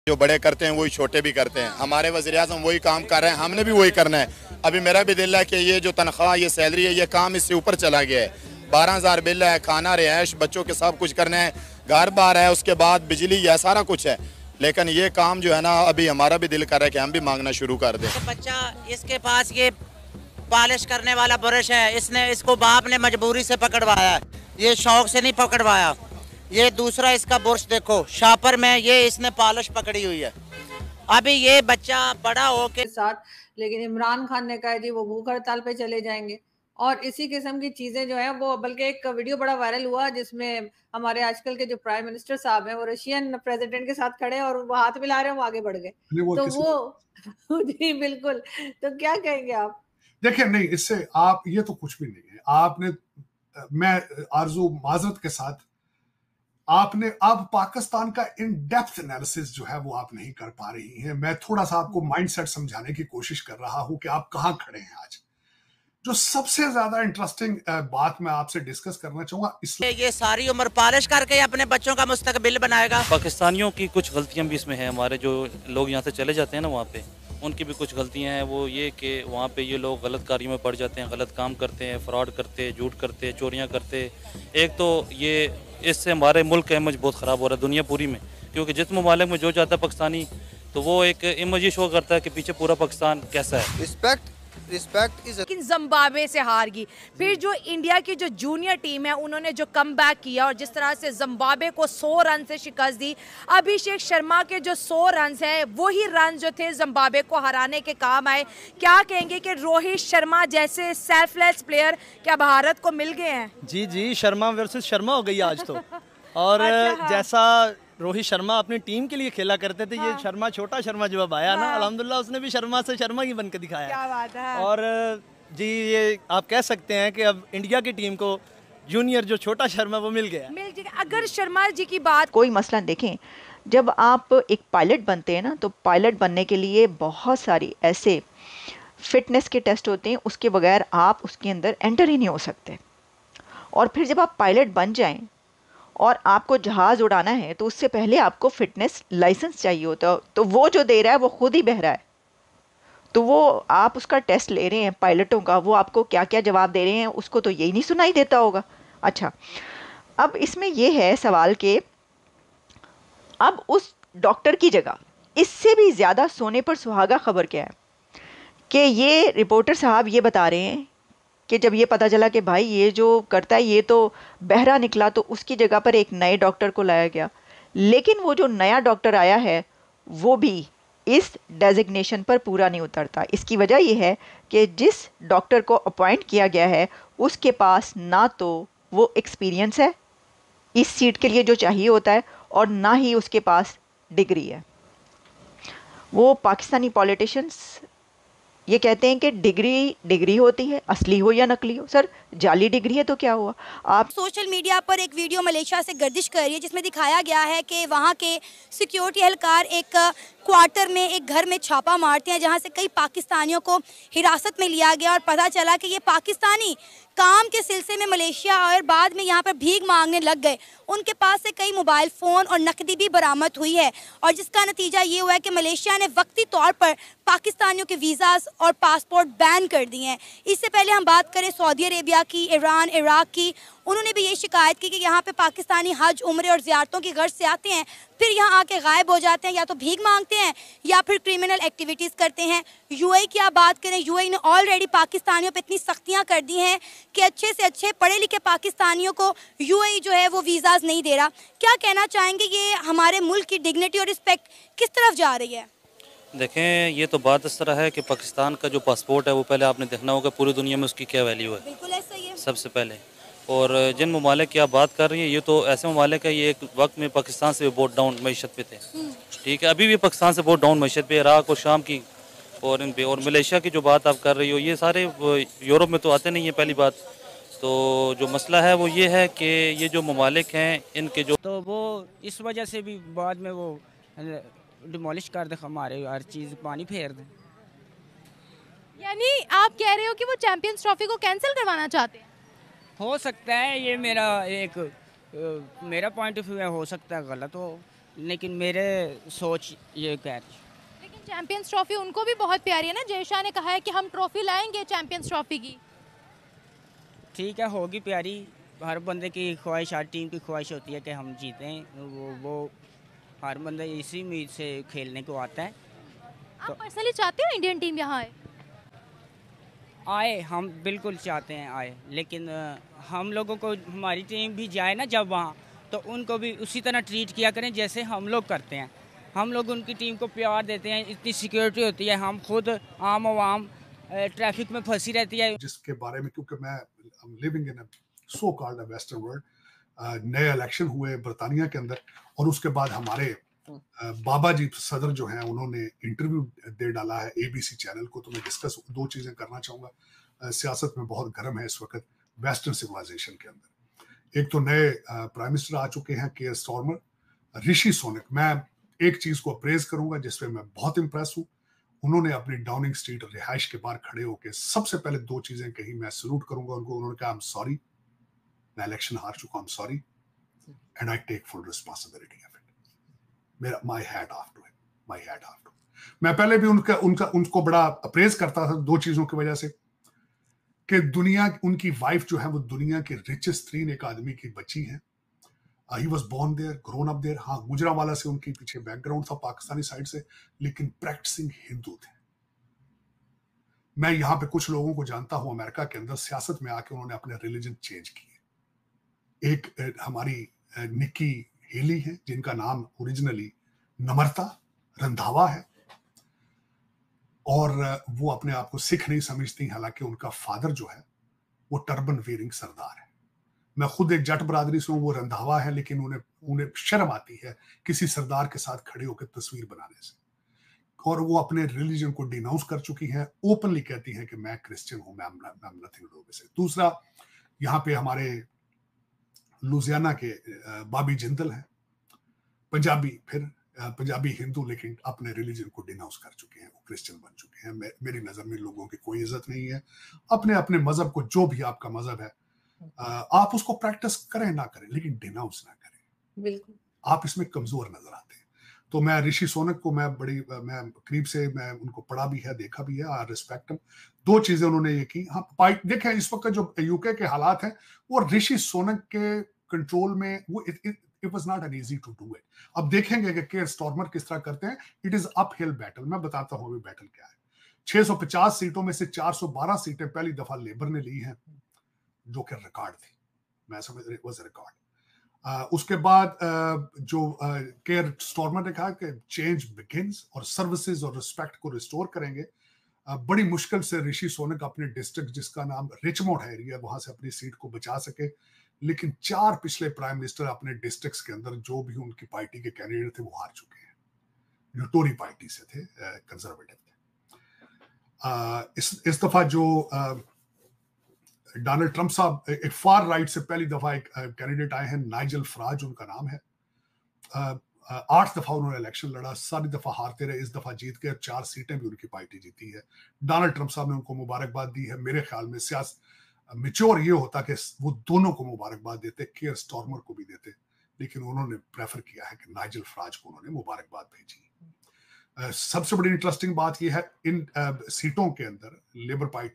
जो बड़े करते हैं वही छोटे भी करते हैं। हमारे वज़ीर-ए-आज़म वही काम कर रहे हैं, हमने भी वही करना है। अभी मेरा भी दिल है कि ये जो तनख्वाह, ये सैलरी है, ये काम इससे ऊपर चला गया है। 12,000 बिल है, खाना, रिहाइश, बच्चों के सब कुछ करना है, घर बार है, उसके बाद बिजली, यह सारा कुछ है। लेकिन ये काम जो है ना, अभी हमारा भी दिल कर रहा है कि हम भी मांगना शुरू कर दें। बच्चा, इसके पास ये पॉलिश करने वाला ब्रश है, इसको बाप ने मजबूरी से पकड़वाया, ये शौक से नहीं पकड़वाया। ये दूसरा इसका बुर्श देखो, शापर में ये इसने पॉलिश पकड़ी हुई है। अभी ये बच्चा बड़ा हो के साथ, लेकिन इमरान खान ने कहा जी वो भूख हड़ताल पे चले जाएंगे और इसी किस्म की चीजें जो है वो, बल्कि एक वीडियो बड़ा वायरल हुआ जिसमें हमारे आजकल के जो प्राइम मिनिस्टर साहब हैं वो रशियन प्रेसिडेंट के साथ खड़े और वो हाथ मिला रहे हैं, वो आगे बढ़ गए। तो वो जी बिल्कुल, तो क्या कहेंगे आप? देखिए, नहीं, इससे आप, ये तो कुछ भी नहीं है। आपने, मैं आरजू माजरत के साथ, आपने अब पाकिस्तान का इन डेप्थ एनालिसिस जो है वो आप नहीं कर पा रही हैं। मैं थोड़ा सा आपको माइंडसेट समझाने की कोशिश कर रहा हूं कि आप कहां खड़े हैं आज। जो सबसे ज्यादा इंटरेस्टिंग बात मैं आपसे डिस्कस करना चाहूंगा, इसलिए ये सारी उम्र पॉलिश करके अपने बच्चों का मुस्तकबिल बनाएगा। पाकिस्तानियों की कुछ गलतियां भी इसमें हैं। हमारे जो लोग यहाँ से चले जाते हैं ना, वहाँ पे उनकी भी कुछ गलतियां हैं। वो ये कि वहाँ पे ये लोग गलत कार्यों में पड़ जाते हैं, गलत काम करते हैं, फ्रॉड करते, झूठ करते, चोरियाँ करते। एक तो ये, इससे हमारे मुल्क का इमेज बहुत ख़राब हो रहा है दुनिया पूरी में, क्योंकि जिस ममालिक में जो जाता है पाकिस्तानी, तो वो एक इमेज ही शो करता है कि पीछे पूरा पाकिस्तान कैसा है। लेकिन जिम्बाब्वे से हार गई। फिर जो इंडिया की जो जूनियर टीम है उन्होंने जो कमबैक किया और जिस तरह से जिम्बाब्वे को 100 रन से शिकस्त दी, अभिषेक शर्मा के जो 100 रन हैं वही रन जो थे जिम्बाब्वे को हराने के काम आए। क्या कहेंगे कि रोहित शर्मा जैसे सेल्फलेस प्लेयर क्या भारत को मिल गए हैं? जी जी, शर्मा वर्सेस शर्मा हो गई आज तो। और अच्छा। जैसा रोहित शर्मा अपनी टीम के लिए खेला करते थे, ये शर्मा, छोटा शर्मा जब अब आया ना, अल्हम्दुलिल्लाह उसने भी शर्मा से शर्मा ही बन के दिखाया। क्या बात है। और जी, ये आप कह सकते हैं कि अब इंडिया की टीम को जूनियर जो छोटा शर्मा वो मिल गया। अगर शर्मा जी की बात, कोई मसला देखें, जब आप एक पायलट बनते हैं ना, तो पायलट बनने के लिए बहुत सारी ऐसे फिटनेस के टेस्ट होते हैं, उसके बगैर आप उसके अंदर एंटर ही नहीं हो सकते। और फिर जब आप पायलट बन जाएं और आपको जहाज़ उड़ाना है, तो उससे पहले आपको फिटनेस लाइसेंस चाहिए होता है। तो वो जो दे रहा है वो खुद ही बहरा है, तो वो आप उसका टेस्ट ले रहे हैं पायलटों का, वो आपको क्या क्या जवाब दे रहे हैं उसको तो यही नहीं सुनाई देता होगा। अच्छा, अब इसमें ये है सवाल कि अब उस डॉक्टर की जगह इससे भी ज़्यादा सोने पर सुहागा खबर क्या है कि ये रिपोर्टर साहब ये बता रहे हैं कि जब ये पता चला कि भाई ये जो करता है ये तो बहरा निकला, तो उसकी जगह पर एक नए डॉक्टर को लाया गया। लेकिन वो जो नया डॉक्टर आया है वो भी इस डेजिग्नेशन पर पूरा नहीं उतरता। इसकी वजह यह है कि जिस डॉक्टर को अपॉइंट किया गया है उसके पास ना तो वो एक्सपीरियंस है इस सीट के लिए जो चाहिए होता है, और ना ही उसके पास डिग्री है। वो पाकिस्तानी पॉलिटिशियंस ये कहते हैं कि डिग्री होती है, असली हो या नकली हो। सर, जाली डिग्री है तो क्या हुआ? आप सोशल मीडिया पर एक वीडियो मलेशिया से गर्दिश कर रही है जिसमें दिखाया गया है कि वहाँ के सिक्योरिटी एहलकार एक क्वार्टर में, एक घर में छापा मारते हैं जहाँ से कई पाकिस्तानियों को हिरासत में लिया गया और पता चला कि ये पाकिस्तानी काम के सिलसिले में मलेशिया और बाद में यहाँ पर भीख मांगने लग गए। उनके पास से कई मोबाइल फ़ोन और नकदी भी बरामद हुई है और जिसका नतीजा ये हुआ है कि मलेशिया ने वक्ती तौर पर पाकिस्तानियों के वीज़ास और पासपोर्ट बैन कर दिए हैं। इससे पहले हम बात करें सऊदी अरेबिया की, ईरान, इराक़ की, उन्होंने भी ये शिकायत की कि यहाँ पे पाकिस्तानी हज, उम्रे और ज़ियारतों की गर्ज से आते हैं, फिर यहाँ आके गायब हो जाते हैं, या तो भीख मांगते हैं या फिर क्रिमिनल एक्टिविटीज़ करते हैं। यूएई की आप बात करें, यूएई ने ऑलरेडी पाकिस्तानियों पे इतनी सख्तियाँ कर दी हैं कि अच्छे से अच्छे पढ़े लिखे पाकिस्तानियों को यूएई जो है वो वीज़ाज नहीं दे रहा। क्या कहना चाहेंगे, ये हमारे मुल्क की डिग्निटी और रिस्पेक्ट किस तरफ जा रही है? देखें, ये तो बात इस तरह है कि पाकिस्तान का जो पासपोर्ट है वो पहले आपने देखना होगा पूरी दुनिया में उसकी क्या वैल्यू है। बिल्कुल ऐसा ही है सबसे पहले। और जिन ममालिक की आप बात कर रही हैं, ये तो ऐसे ममालिक है, ये एक वक्त में पाकिस्तान से भी बहुत डाउन मैशत पे थे। ठीक है, अभी भी पाकिस्तान से बहुत डाउन मैशत पे, इराक़ और शाम की और इन पे। और मलेशिया की जो बात आप कर रही हो, ये सारे यूरोप में तो आते नहीं है पहली बात। तो जो मसला है वो ये है कि ये जो ममालिक हैं इनके जो, तो वो इस वजह से भी बाद में वो डिमोलिश कर दे, हमारे हर चीज़ पानी फेर दे। यानी आप कह रहे हो कि वो चैंपियंस ट्रॉफी को कैंसिल करवाना चाहते हैं? हो सकता है, ये मेरा पॉइंट ऑफ व्यू है, हो सकता है गलत हो, लेकिन मेरे सोच ये कह रही है। लेकिन चैंपियंस ट्रॉफी उनको भी बहुत प्यारी है ना। जय शाह ने कहा है कि हम ट्रॉफी लाएंगे चैंपियंस ट्रॉफी की। ठीक है, होगी प्यारी। हर बंदे की ख्वाहिश, हर टीम की ख्वाहिश होती है कि हम जीतें। वो हर बंदा इसी उम्मीद से खेलने को आता है। आप पर्सनली चाहते हो इंडियन टीम यहाँ आए, हम बिल्कुल चाहते हैं आए, लेकिन हम लोगों को हमारी टीम भी जाए ना जब वहाँ, तो उनको भी उसी तरह ट्रीट किया करें जैसे हम लोग करते हैं। हम लोग उनकी टीम को प्यार देते हैं, इतनी सिक्योरिटी होती है। हम खुद आम आवाम ट्रैफिक में फंसी रहती है, जिसके बारे में, क्योंकि मैं living in so called western world, नए इलेक्शन हुए बरतानिया के अंदर, और उसके बाद हमारे बाबा जी सदर जो हैं उन्होंने इंटरव्यू दे डाला है एबीसी चैनल को। तो मैं डिस्कस 2 चीजें करना चाहूंगा। सियासत में बहुत गर्म है इस वक्त वेस्टर्न सिविलाइजेशन के अंदर। एक तो नए प्राइम मिनिस्टर आ चुके हैं केयर स्टार्मर, ऋषि सुनक। मैं एक चीज को अप्रेज करूंगा जिसपे मैं बहुत इंप्रेस हूं। उन्होंने अपनी डाउनिंग स्ट्रीट रिहाइश के बाहर खड़े होकर सबसे पहले 2 चीजें कही, मैं सल्यूट करूंगा उनको। उन्होंने कहा, आई एम सॉरी, मैं इलेक्शन हार चुका, I am sorry and I take full responsibility of it. मेरा my hat off to him, my hat off to. मैं पहले भी उनको बड़ा अप्रेज करता था 2 चीजों की वजह से, कि दुनिया, उनकी वाइफ जो है वो दुनिया के रिचेस्ट 3 एक आदमी की बच्ची है। He was born there, grown up there. हाँ, गुजरांवाला से उनके पीछे बैकग्राउंड था पाकिस्तानी साइड से, लेकिन प्रैक्टिसिंग हिंदू थे। मैं यहाँ पे कुछ लोगों को जानता हूं अमेरिका के अंदर, सियासत में आके उन्होंने अपने रिलीजन चेंज किए। एक हमारी निक्की हेली है जिनका नाम ओरिजिनली नम्रता रंधावा है, और वो अपने आप को सिख नहीं समझती, हालांकि उनका फादर जो है वो टर्बन वेयरिंग सरदार है। मैं खुद एक जट बरादरी से हूं, वो रंधावा है, लेकिन उन्हें शर्म आती है किसी सरदार के साथ खड़े होकर तस्वीर बनाने से, और वो अपने रिलीजन को डिनाउंस कर चुकी हैं। ओपनली कहती हैं कि मैं क्रिश्चियन हूं, मैं nothing to do with it. दूसरा, यहाँ पे हमारे लुधियाना के बॉबी जिंदल हैं, पंजाबी हिंदू, लेकिन अपने रिलीजन को डिनाउंस कर चुके हैं, वो क्रिश्चियन बन चुके हैं। मेरी नजर में लोगों की कोई इज्जत नहीं है। अपने अपने मजहब को, जो भी आपका मजहब है, आप उसको प्रैक्टिस करें ना करें, लेकिन डिनाउंस ना करें। बिल्कुल, आप इसमें कमजोर नजर आते हैं। तो मैं ऋषि सुनक को मैं करीब से मैं उनको पढ़ा भी है, देखा भी है, आई रिस्पेक्ट हिम। 2 चीजें उन्होंने ये की। हाँ, देखें इस वक्त जो यूके के हालात हैं वो ऋषि सुनक के कंट्रोल में, वो it was not an easy to do it. अब देखेंगे कि केयर स्टार्मर किस तरह करते हैं। It is uphill battle. मैं बताता हूं अभी बैटल क्या है। 650 सीटों में से 412 सीटें पहली दफा लेबर ने ली हैं, जो कि रिकॉर्ड थी। मैं समझ रहा वाज रिकॉर्ड। उसके बाद जो केयर स्टार्मर ने कहा कि चेंज बिगिंस, और सर्विसेज और रिस्पेक्ट को रिस्टोर करेंगे। बड़ी मुश्किल से ऋषि सुनक अपने डिस्ट्रिक्ट, जिसका नाम रिचमोंड है एरिया, वहां से अपनी सीट को बचा सके। लेकिन 4 पिछले प्राइम मिनिस्टर अपने डिस्ट्रिक्ट्स के अंदर जो भी उनकी पार्टी के कैंडिडेट थे वो हार चुके हैं, जो टोरी पार्टी से थे, कंजर्वेटिव थे। इस दफा जो डोनाल्ड ट्रंप साहब, एक फार राइट से पहली दफा एक कैंडिडेट आए हैं, नाइजल फराज उनका नाम है। 8 दफा उन्होंने इलेक्शन लड़ा, सारी दफा हारते रहे, इस दफा जीत गए। 4 सीटें भी उनकी पार्टी जीती है। डोनाल्ड ट्रंप साहब ने उनको मुबारकबाद दी है। मेरे ख्याल में सियासत मेच्योर ये होता कि वो दोनों को मुबारकबाद देते, केयर स्टार्मर को भी देते, लेकिन उन्होंने प्रेफर किया है कि नाइजल फराज को उन्होंने मुबारकबाद भेजी। सबसे बड़ी इंटरेस्टिंग बात यह है, इन सीटों के अंदर लेबर पार्टी